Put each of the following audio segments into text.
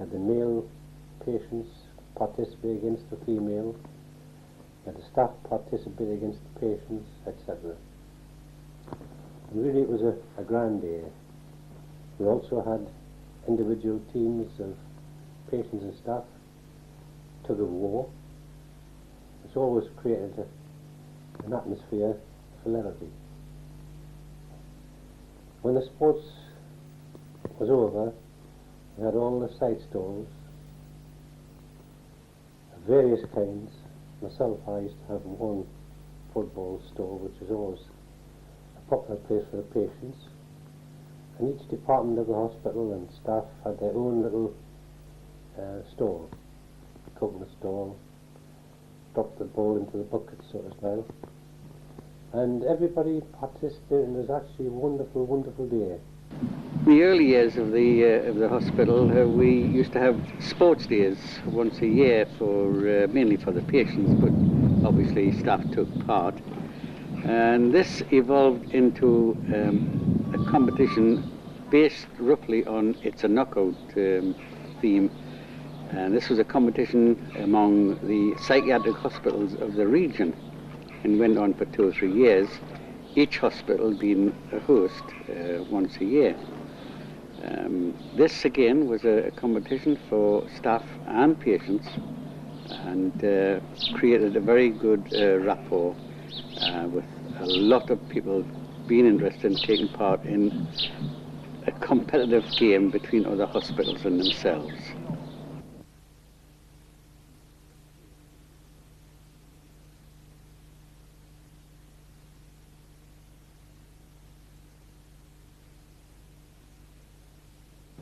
had the male patients participate against the female, had the staff participate against the patients, etc. And really it was a grand day. We also had individual teams of patients and staff, tug of war, which always created an atmosphere for levity. When the sports was over, we had all the side stalls of various kinds. Myself, I used to have one football stall, which was always a popular place for the patients. And each department of the hospital and staff had their own little stall, coconut stall, drop the ball into the bucket sort of style. And everybody participated, and it was actually a wonderful, wonderful day. In the early years of the hospital, we used to have sports days once a year for mainly for the patients, but obviously staff took part. And this evolved into a competition based roughly on it's a knockout theme. And this was a competition among the psychiatric hospitals of the region, and went on for 2 or 3 years, each hospital being a host once a year. This again was a competition for staff and patients, and created a very good rapport with a lot of people being interested in taking part in a competitive game between other hospitals and themselves.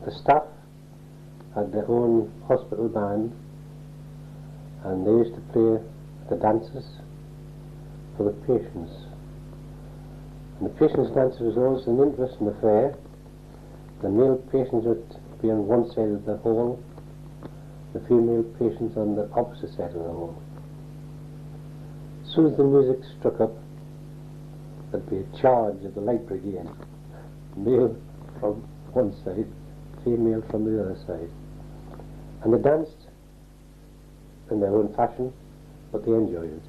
The staff had their own hospital band, and they used to play the dances for the patients. And the patients' dances was always an interesting affair. The male patients would be on one side of the hall, the female patients on the opposite side of the hall. As soon as the music struck up, there'd be a charge of the light brigade, male from one side, female from the other side. And they danced in their own fashion, but they enjoyed it.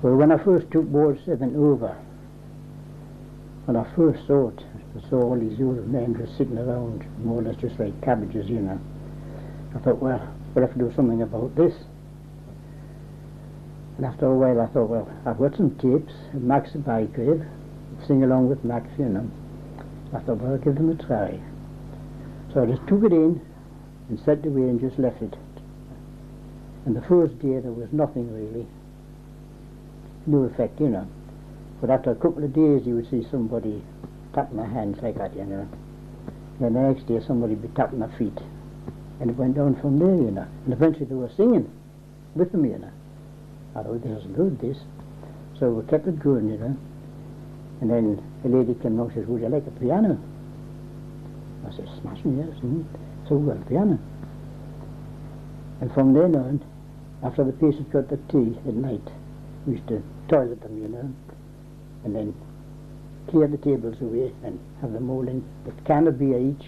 Well, when I first took Ward 7 over, when I first saw it, I saw all these old men just sitting around, more or less just like cabbages, you know. I thought, well, we'll have to do something about this. And after a while I thought, well, I've got some tapes, Max the Bygrave, sing along with Max, you know. I thought, well, I'll give them a try. So I just took it in and set it away and just left it. And the first day there was nothing really. No effect, you know. But after a couple of days you would see somebody tapping their hands like that, you know. Then the next day somebody would be tapping their feet. And it went down from there, you know. And eventually they were singing with them, you know. I thought, this is good, this. So we kept it going, you know. And then a lady came along and says, would you like a piano? I said, smashing, yes. So we got a piano. And from then on, after the patients got the tea at night, we used to toilet them, you know, and then clear the tables away and have them all in a can of beer each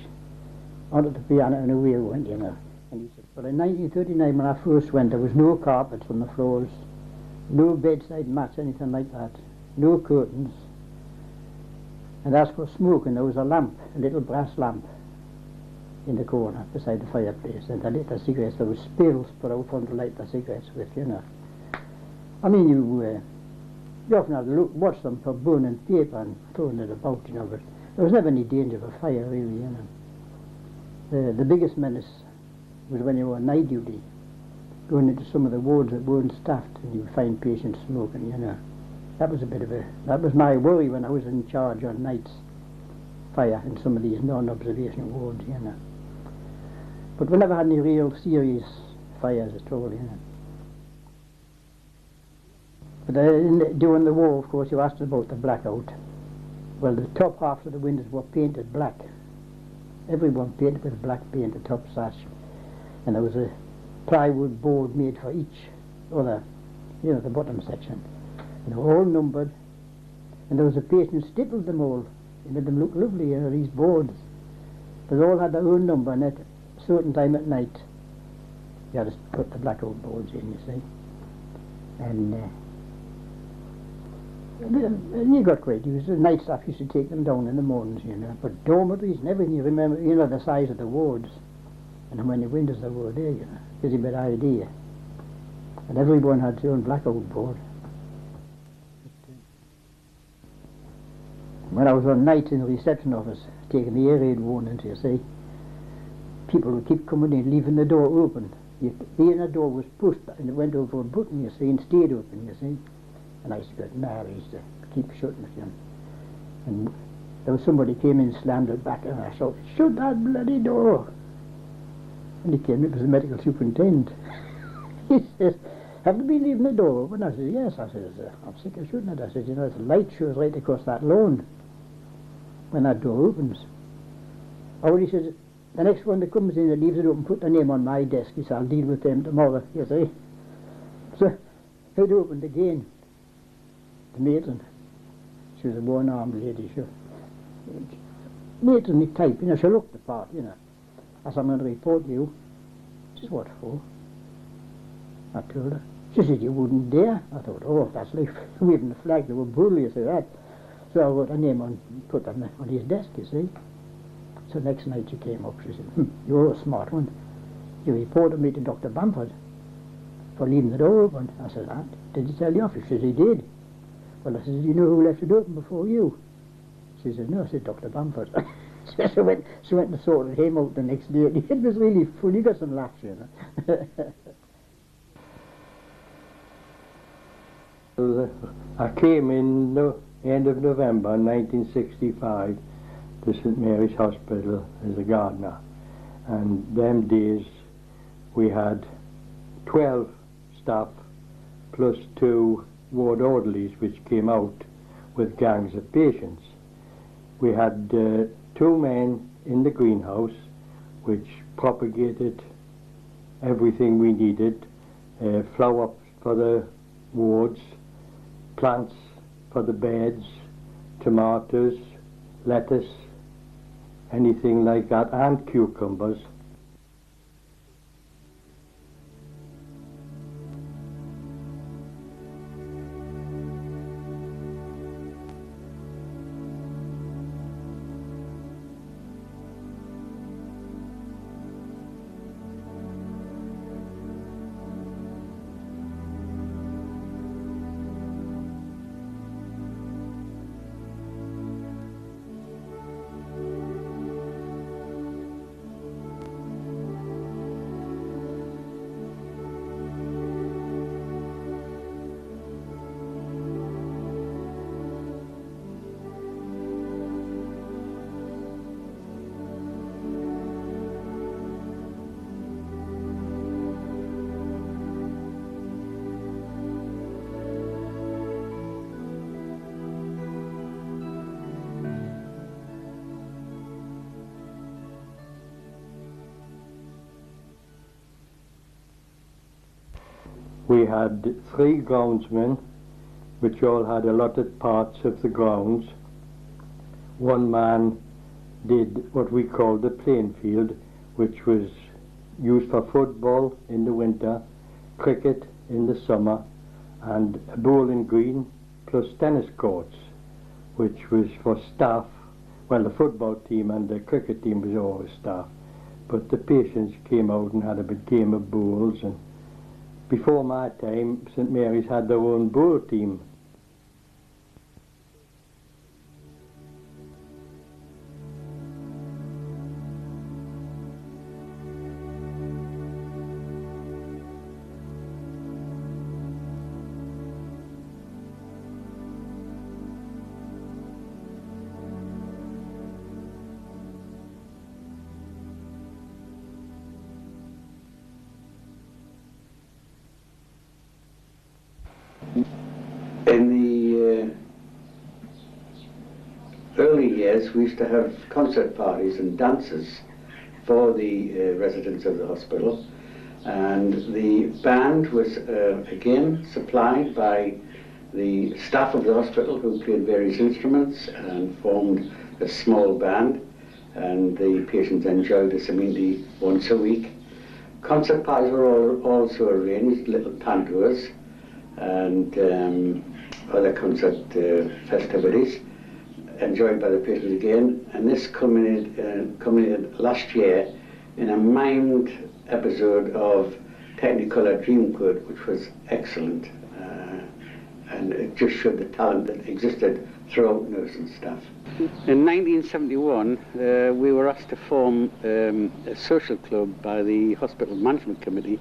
onto the piano, and away we went, you know. And he said, well, in 1939 when I first went, there was no carpets on the floors, no bedside mats, anything like that, no curtains. And as for smoking, there was a lamp, a little brass lamp in the corner beside the fireplace, and they lit the cigarettes. There was spills put out for them to light the cigarettes with, you know. I mean, you often had to watch them for burning paper and throwing it about, you know, but there was never any danger of a fire, really, you know. The biggest menace was when you were on night duty, going into some of the wards that weren't staffed, and you would find patients smoking, you know. That was my worry when I was in charge on nights, fire in some of these non-observation wards, you know. But we never had any real serious fires at all, you know. But during the war, of course, you asked about the blackout. Well, the top half of the windows were painted black. Everyone painted with black paint, the top sash. And there was a plywood board made for each other, you know, the bottom section. And they were all numbered. And there was a patient stippled them all. It made them look lovely, you know, these boards. But they all had their own number, and at a certain time at night, you had to put the blackout boards in, you see. And you got quite used to it. Night staff used to take them down in the mornings, you know. But dormitories and everything, you remember, you know, the size of the wards and how many windows there were there, you know. Gives you a bit of idea. And everyone had their own blackout board. When I was on night in the reception office, taking the air raid warnings, you see, people would keep coming in, leaving the door open. The inner door was pushed and it went over a button, you see, and stayed open, you see. And I used to get mad, I used to keep shutting it, you know. And there was somebody came in, slammed it back, and I shouted, shut that bloody door. And he came, it was the medical superintendent. He says, have you been leaving the door open? I said, yes. I said, I'm sick of shooting it. I said, you know, the light shows right across that lawn when that door opens. Or he says, the next one that comes in and leaves it open, put the name on my desk. He said, I'll deal with them tomorrow, you see. So it opened again. The matron, she was a one-armed lady, she matronly type, you know, she looked the part, you know. I said, I'm going to report you. She said, what for? I told her. She said, you wouldn't dare. I thought, oh, that's like waving the flag, they were brutal, you see that. So I wrote her name on, put on his desk, you see. So next night she came up, she said, you're a smart one. You reported me to Dr. Bamford for leaving the door open. I said, did he tell the office? She said, he did. Well, I said, do you know who left it open before you? She said, no. I said, Dr. Bamford. So she went and sorted him out the next day. It was really funny. You got some laughs, you know. I came in the end of November 1965 to St Mary's Hospital as a gardener. And them days we had 12 staff plus 2 ward orderlies which came out with gangs of patients. We had 2 men in the greenhouse which propagated everything we needed, flower for the wards, plants for the beds, tomatoes, lettuce, anything like that, and cucumbers. We had 3 groundsmen, which all had allotted parts of the grounds. One man did what we called the playing field, which was used for football in the winter, cricket in the summer, and a bowling green plus tennis courts, which was for staff. Well, the football team and the cricket team was always staff, but the patients came out and had a big game of bowls. And before my time, St Mary's had their own bowl team. In the early years, we used to have concert parties and dances for the residents of the hospital, and the band was again supplied by the staff of the hospital, who played various instruments and formed a small band, and the patients enjoyed this amenity once a week. Concert parties were also arranged, little pantours and other concert festivities enjoyed by the patients again, and this culminated last year in a mimed episode of Technicolor Dreamcoat, which was excellent, and it just showed the talent that existed throughout nurse and staff. In 1971, we were asked to form a social club by the Hospital Management Committee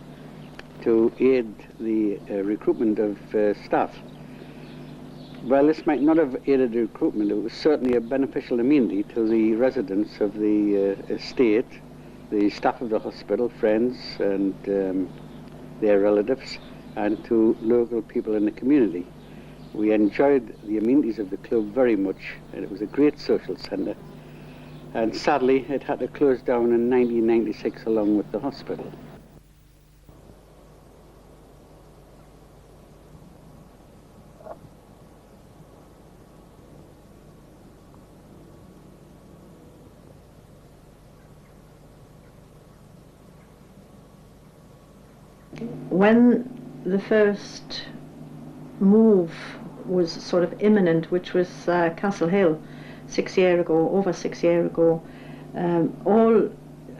to aid the recruitment of staff. Well, this might not have aided the recruitment. It was certainly a beneficial amenity to the residents of the estate, the staff of the hospital, friends and their relatives, and to local people in the community. We enjoyed the amenities of the club very much, and it was a great social centre. And sadly, it had to close down in 1996 along with the hospital. When the first move was sort of imminent, which was Castle Hill, over 6 years ago, all,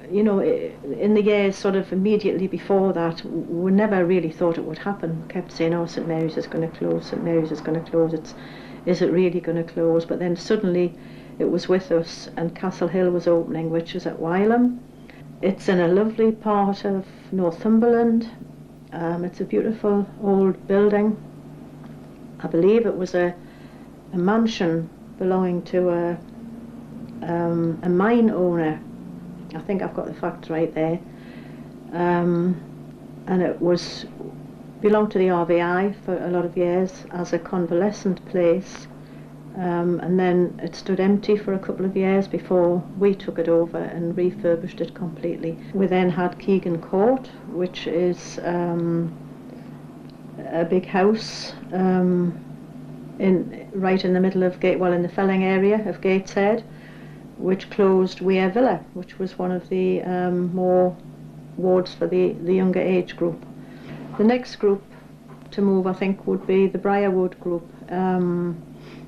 you know, in the years sort of immediately before that, we never really thought it would happen. We kept saying, oh, St Mary's is going to close, St Mary's is going to close, is it really going to close? But then suddenly it was with us, and Castle Hill was opening, which is at Wylam. It's in a lovely part of Northumberland. It's a beautiful old building. I believe it was a mansion belonging to a mine owner. I think I've got the facts right there. And it belonged to the RVI for a lot of years as a convalescent place. And then it stood empty for a couple of years before we took it over and refurbished it completely. We then had Keegan Court, which is a big house right in the middle of in the Felling area of Gateshead, which closed Weir Villa, which was one of the more wards for the younger age group. The next group to move, I think, would be the Briarwood group.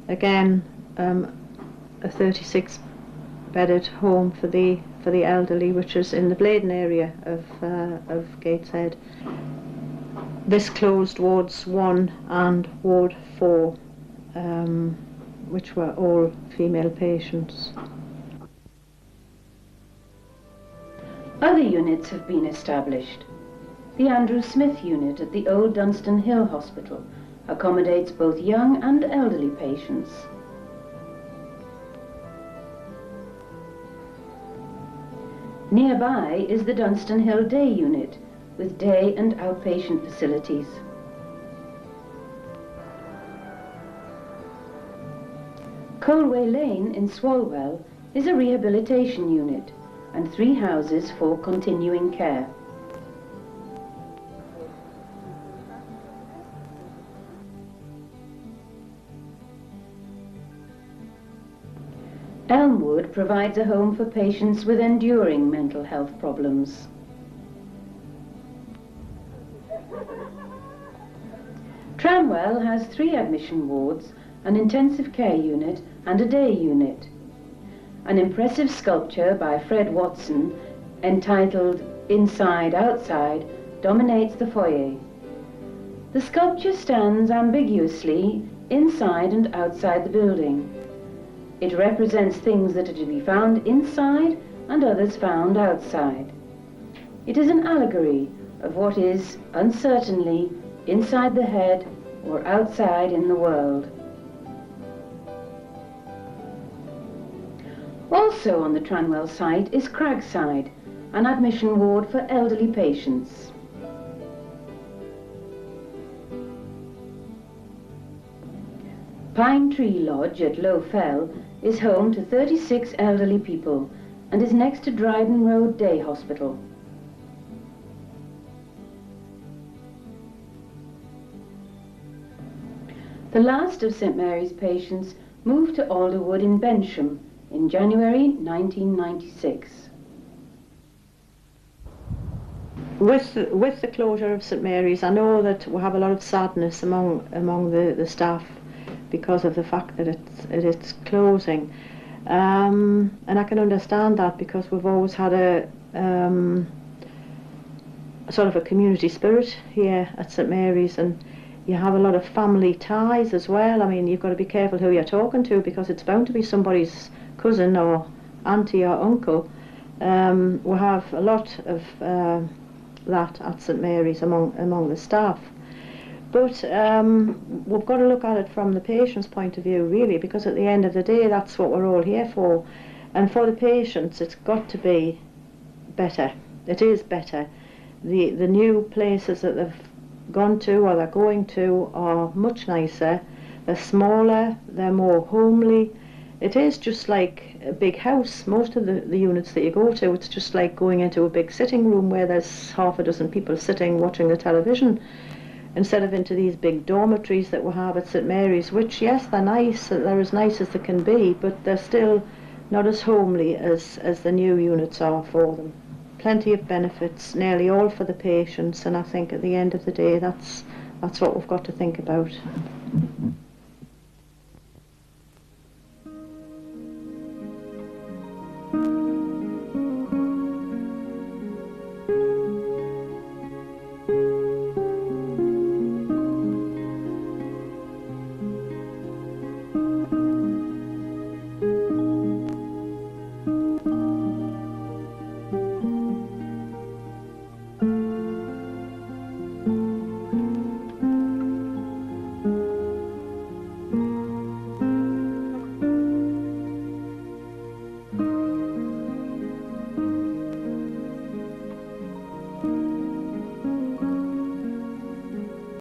Again, a 36-bedded home for the elderly, which is in the Bladen area of Gateshead. This closed wards 1 and ward 4, which were all female patients. Other units have been established. The Andrew Smith unit at the old Dunstan Hill Hospital accommodates both young and elderly patients. Nearby is the Dunstan Hill Day unit with day and outpatient facilities. Colway Lane in Swalwell is a rehabilitation unit and 3 houses for continuing care. provides a home for patients with enduring mental health problems. Tramwell has 3 admission wards, an intensive care unit and a day unit. An impressive sculpture by Fred Watson, entitled Inside Outside, dominates the foyer. The sculpture stands ambiguously inside and outside the building. It represents things that are to be found inside and others found outside. It is an allegory of what is uncertainly inside the head or outside in the world. Also on the Tranwell site is Cragside, an admission ward for elderly patients. Pine Tree Lodge at Low Fell is home to 36 elderly people and is next to Dryden Road Day Hospital. The last of St Mary's patients moved to Alderwood in Bensham in January 1996. With the closure of St Mary's, I know that we have a lot of sadness among the staff because of the fact that it's closing, and I can understand that because we've always had a sort of a community spirit here at St Mary's, and you have a lot of family ties as well. I mean, you've got to be careful who you're talking to because it's bound to be somebody's cousin or auntie or uncle. We have a lot of that at St Mary's among the staff. But we've got to look at it from the patient's point of view, really, because at the end of the day, that's what we're all here for. And for the patients, it's got to be better. It is better. The new places that they've gone to or they're going to are much nicer. They're smaller, they're more homely. It is just like a big house. Most of the units that you go to, it's just like going into a big sitting room where there's half a dozen people sitting watching the television, instead of into these big dormitories that we have at St Mary's, which, yes, they're nice, they're as nice as they can be, but they're still not as homely as the new units are for them. Plenty of benefits, nearly all for the patients, and I think at the end of the day that's what we've got to think about.